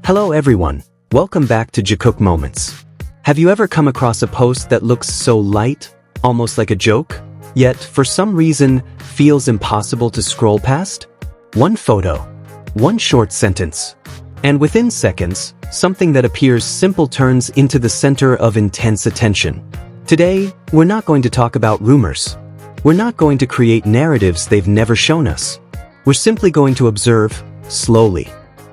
Hello everyone, welcome back to Jikook Moments. Have you ever come across a post that looks so light, almost like a joke, yet for some reason feels impossible to scroll past? One photo, one short sentence, and within seconds, something that appears simple turns into the center of intense attention. Today, we're not going to talk about rumors. We're not going to create narratives they've never shown us. We're simply going to observe, slowly,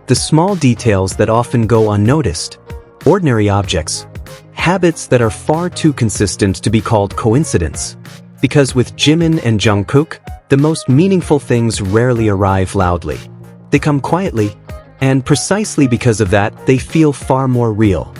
the small details that often go unnoticed, ordinary objects, habits that are far too consistent to be called coincidence. Because with Jimin and Jungkook, the most meaningful things rarely arrive loudly. They come quietly, and precisely because of that, they feel far more real.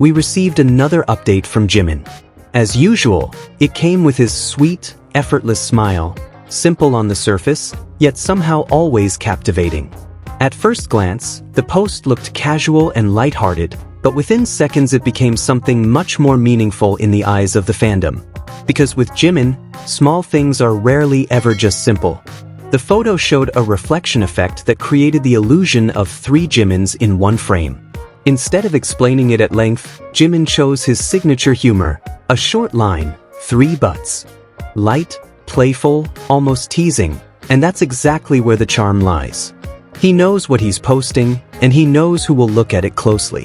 We received another update from Jimin. As usual, it came with his sweet, effortless smile, simple on the surface, yet somehow always captivating. At first glance, the post looked casual and lighthearted, but within seconds it became something much more meaningful in the eyes of the fandom. Because with Jimin, small things are rarely ever just simple. The photo showed a reflection effect that created the illusion of three Jimins in one frame. Instead of explaining it at length, Jimin chose his signature humor, a short line, 3 buts. Light, playful, almost teasing, and that's exactly where the charm lies. He knows what he's posting, and he knows who will look at it closely.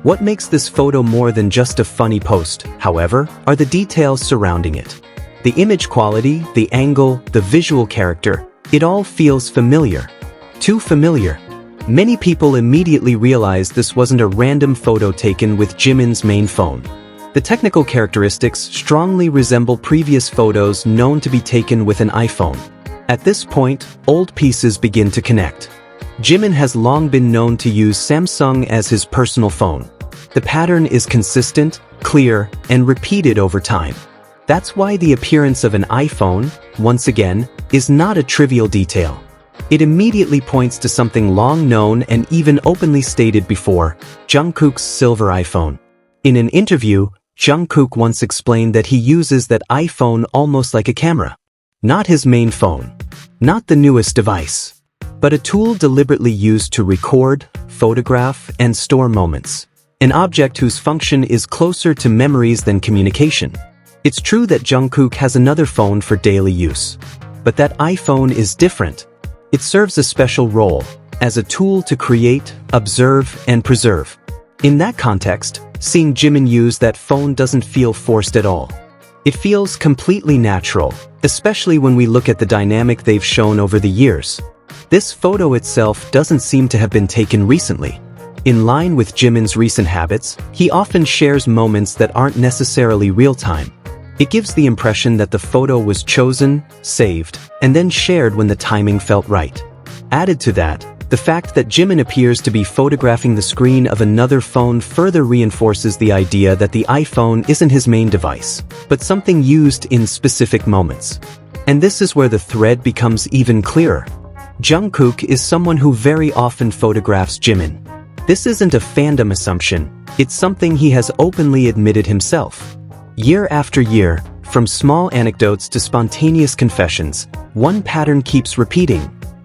What makes this photo more than just a funny post, however, are the details surrounding it. The image quality, the angle, the visual character, it all feels familiar. Too familiar. Many people immediately realized this wasn't a random photo taken with Jimin's main phone. The technical characteristics strongly resemble previous photos known to be taken with an iPhone. At this point, old pieces begin to connect. Jimin has long been known to use Samsung as his personal phone. The pattern is consistent, clear, and repeated over time. That's why the appearance of an iPhone, once again, is not a trivial detail. It immediately points to something long known and even openly stated before, Jungkook's silver iPhone. In an interview, Jungkook once explained that he uses that iPhone almost like a camera. Not his main phone. Not the newest device. But a tool deliberately used to record, photograph, and store moments. An object whose function is closer to memories than communication. It's true that Jungkook has another phone for daily use. But that iPhone is different. It serves a special role, as a tool to create, observe, and preserve. In that context, seeing Jimin use that phone doesn't feel forced at all. It feels completely natural, especially when we look at the dynamic they've shown over the years. This photo itself doesn't seem to have been taken recently. In line with Jimin's recent habits, he often shares moments that aren't necessarily real-time. It gives the impression that the photo was chosen, saved, and then shared when the timing felt right. Added to that, the fact that Jimin appears to be photographing the screen of another phone further reinforces the idea that the iPhone isn't his main device, but something used in specific moments. And this is where the thread becomes even clearer. Jungkook is someone who very often photographs Jimin. This isn't a fandom assumption, it's something he has openly admitted himself. Year after year, from small anecdotes to spontaneous confessions, one pattern keeps repeating.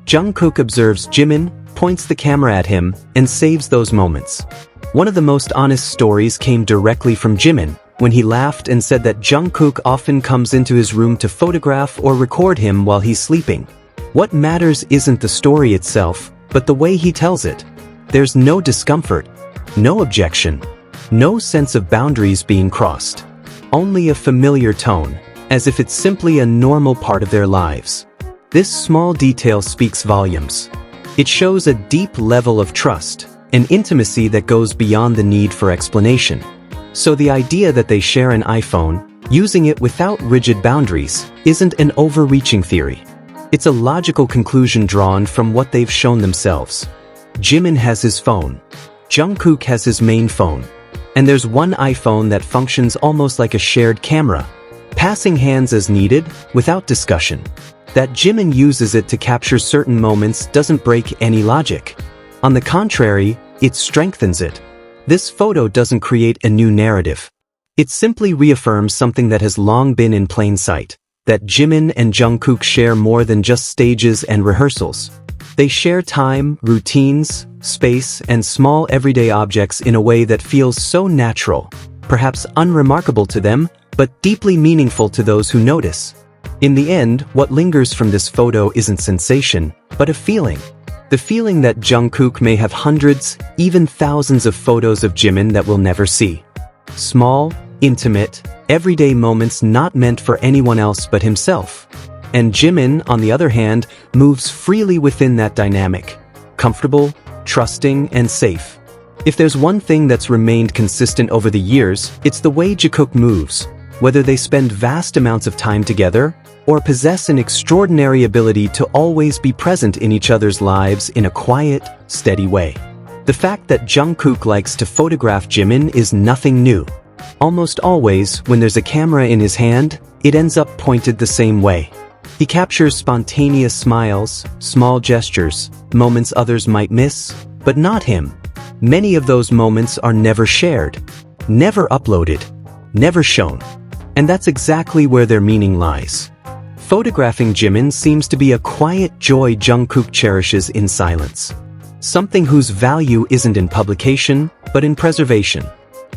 Jungkook observes Jimin, points the camera at him, and saves those moments. One of the most honest stories came directly from Jimin, when he laughed and said that Jungkook often comes into his room to photograph or record him while he's sleeping. What matters isn't the story itself, but the way he tells it. There's no discomfort, no objection, no sense of boundaries being crossed. Only a familiar tone, as if it's simply a normal part of their lives. This small detail speaks volumes. It shows a deep level of trust, an intimacy that goes beyond the need for explanation. So the idea that they share an iPhone, using it without rigid boundaries, isn't an overreaching theory. It's a logical conclusion drawn from what they've shown themselves. Jimin has his phone. Jungkook has his main phone. And there's one iPhone that functions almost like a shared camera, passing hands as needed, without discussion. That Jimin uses it to capture certain moments doesn't break any logic. On the contrary, it strengthens it. This photo doesn't create a new narrative. It simply reaffirms something that has long been in plain sight. That Jimin and Jungkook share more than just stages and rehearsals. They share time, routines, space, and small everyday objects in a way that feels so natural, perhaps unremarkable to them, but deeply meaningful to those who notice. In the end, what lingers from this photo isn't sensation, but a feeling. The feeling that Jungkook may have hundreds, even thousands of photos of Jimin that we'll never see. Small, intimate, everyday moments not meant for anyone else but himself. And Jimin, on the other hand, moves freely within that dynamic. Comfortable, trusting, and safe. If there's one thing that's remained consistent over the years, it's the way Jikook moves. Whether they spend vast amounts of time together, or possess an extraordinary ability to always be present in each other's lives in a quiet, steady way. The fact that Jungkook likes to photograph Jimin is nothing new. Almost always, when there's a camera in his hand, it ends up pointed the same way. He captures spontaneous smiles, small gestures, moments others might miss, but not him. Many of those moments are never shared, never uploaded, never shown. And that's exactly where their meaning lies. Photographing Jimin seems to be a quiet joy Jungkook cherishes in silence. Something whose value isn't in publication, but in preservation.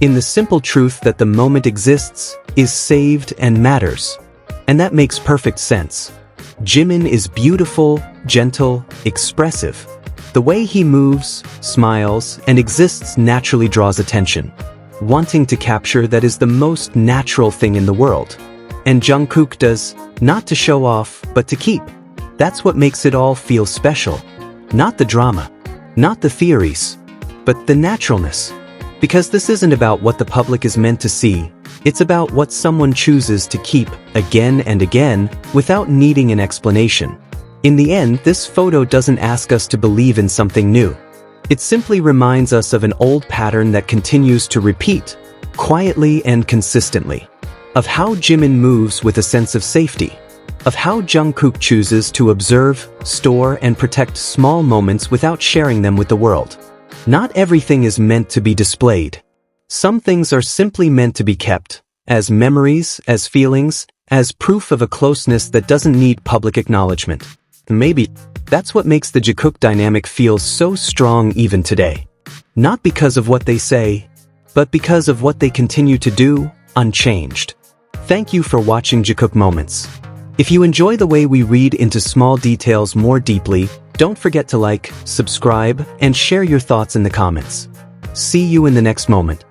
In the simple truth that the moment exists, is saved, and matters. And that makes perfect sense. Jimin is beautiful, gentle, expressive. The way he moves, smiles, and exists naturally draws attention. Wanting to capture that is the most natural thing in the world. And Jungkook does, not to show off, but to keep. That's what makes it all feel special. Not the drama, not the theories, but the naturalness. Because this isn't about what the public is meant to see, it's about what someone chooses to keep again and again without needing an explanation. In the end, this photo doesn't ask us to believe in something new. It simply reminds us of an old pattern that continues to repeat, quietly and consistently. Of how Jimin moves with a sense of safety. Of how Jungkook chooses to observe, store, and protect small moments without sharing them with the world. Not everything is meant to be displayed. Some things are simply meant to be kept, as memories, as feelings, as proof of a closeness that doesn't need public acknowledgement. Maybe that's what makes the Jikook dynamic feel so strong even today. Not because of what they say, but because of what they continue to do, unchanged. Thank you for watching Jikook Moments. If you enjoy the way we read into small details more deeply, don't forget to like, subscribe, and share your thoughts in the comments. See you in the next moment.